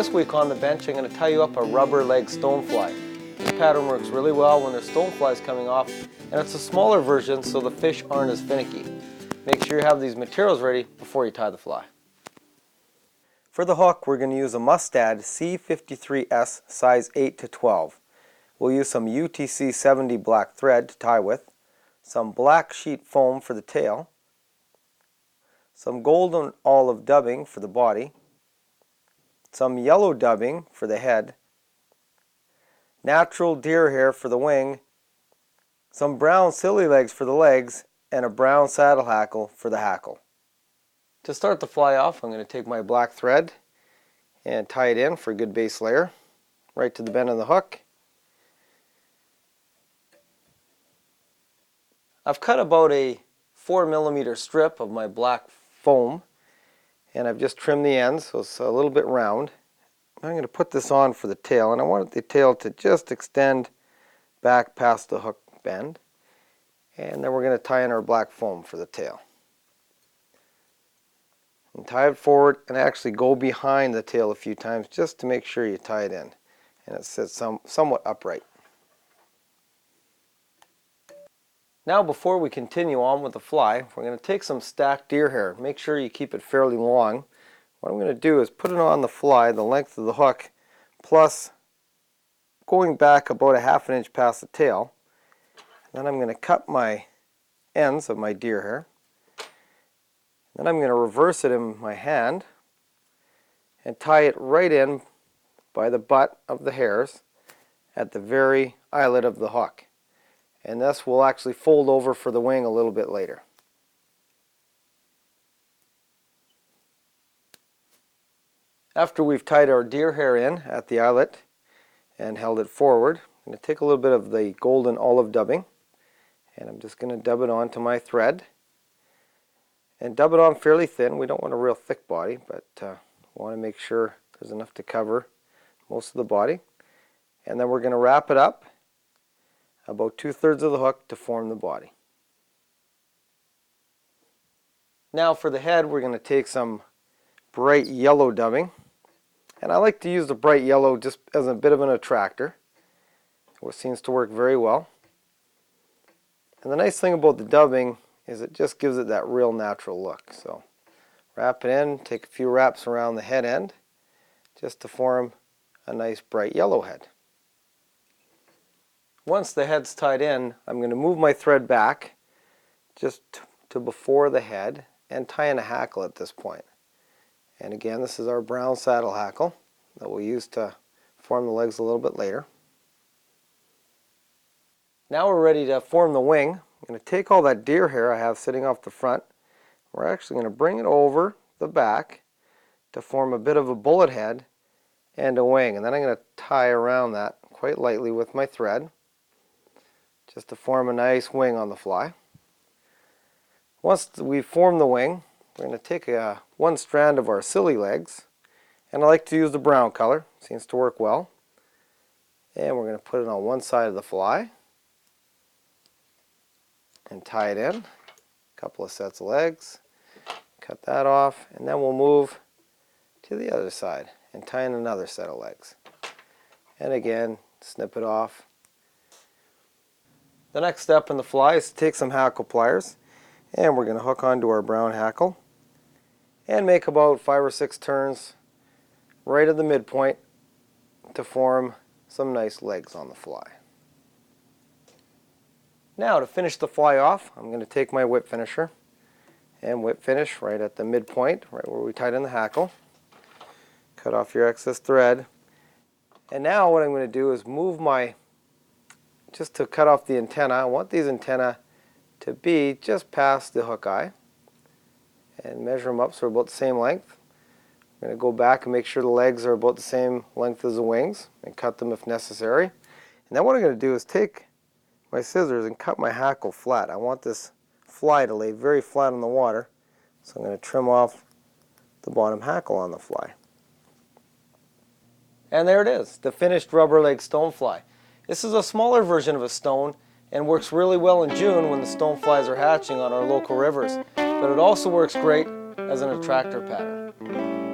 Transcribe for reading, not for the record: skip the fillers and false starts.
this week on the bench, I'm going to tie you up a rubber leg stonefly. This pattern works really well when there's stoneflies coming off, and it's a smaller version so the fish aren't as finicky. Make sure you have these materials ready before you tie the fly. For the hook, we're going to use a Mustad C53S size 8 to 12. We'll use some UTC 70 black thread to tie with, some black sheet foam for the tail, some golden olive dubbing for the body, some yellow dubbing for the head, natural deer hair for the wing, some brown silly legs for the legs, and a brown saddle hackle for the hackle. To start the fly off, I'm going to take my black thread and tie it in for a good base layer, right to the bend of the hook. I've cut about a 4mm strip of my black foam, and I've just trimmed the ends so it's a little bit round. I'm going to put this on for the tail, and I want the tail to just extend back past the hook bend, and then we're going to tie in our black foam for the tail. And tie it forward and actually go behind the tail a few times just to make sure you tie it in and it sits somewhat upright. Now before we continue on with the fly, we're going to take some stacked deer hair. Make sure you keep it fairly long. What I'm going to do is put it on the fly the length of the hook, plus going back about a ½ inch past the tail. Then I'm going to cut my ends of my deer hair. Then I'm going to reverse it in my hand and tie it right in by the butt of the hairs at the very eyelet of the hook. And this will actually fold over for the wing a little bit later. After we've tied our deer hair in at the eyelet and held it forward, I'm going to take a little bit of the golden olive dubbing and I'm just going to dub it onto my thread. And dub it on fairly thin. We don't want a real thick body, but we want to make sure there's enough to cover most of the body. And then we're going to wrap it up about 2/3 of the hook to form the body. Now for the head, we're going to take some bright yellow dubbing. And I like to use the bright yellow just as a bit of an attractor. It seems to work very well. And the nice thing about the dubbing is it just gives it that real natural look. So wrap it in, take a few wraps around the head end just to form a nice bright yellow head. Once the head's tied in, I'm going to move my thread back just to before the head and tie in a hackle at this point. And again, this is our brown saddle hackle that we'll use to form the legs a little bit later. Now we're ready to form the wing. I'm going to take all that deer hair I have sitting off the front. We're actually going to bring it over the back to form a bit of a bullet head and a wing. And then I'm going to tie around that quite lightly with my thread just to form a nice wing on the fly. Once we've formed the wing, we're going to take one strand of our silly legs, and I like to use the brown color. Seems to work well. And we're going to put it on one side of the fly and tie it in. A couple of sets of legs, cut that off, and then we'll move to the other side and tie in another set of legs. And again, snip it off. The next step in the fly is to take some hackle pliers, and we're going to hook onto our brown hackle and make about 5 or 6 turns right at the midpoint to form some nice legs on the fly. Now to finish the fly off, I'm going to take my whip finisher and whip finish right at the midpoint, right where we tied in the hackle. Cut off your excess thread. And now what I'm going to do is move just to cut off the antenna. I want these antennae to be just past the hook eye and measure them up so they're about the same length. I'm going to go back and make sure the legs are about the same length as the wings and cut them if necessary. And then what I'm going to do is take my scissors and cut my hackle flat. I want this fly to lay very flat on the water, so I'm going to trim off the bottom hackle on the fly. And there it is, the finished rubber leg stonefly. This is a smaller version of a stone and works really well in June when the stoneflies are hatching on our local rivers, but it also works great as an attractor pattern.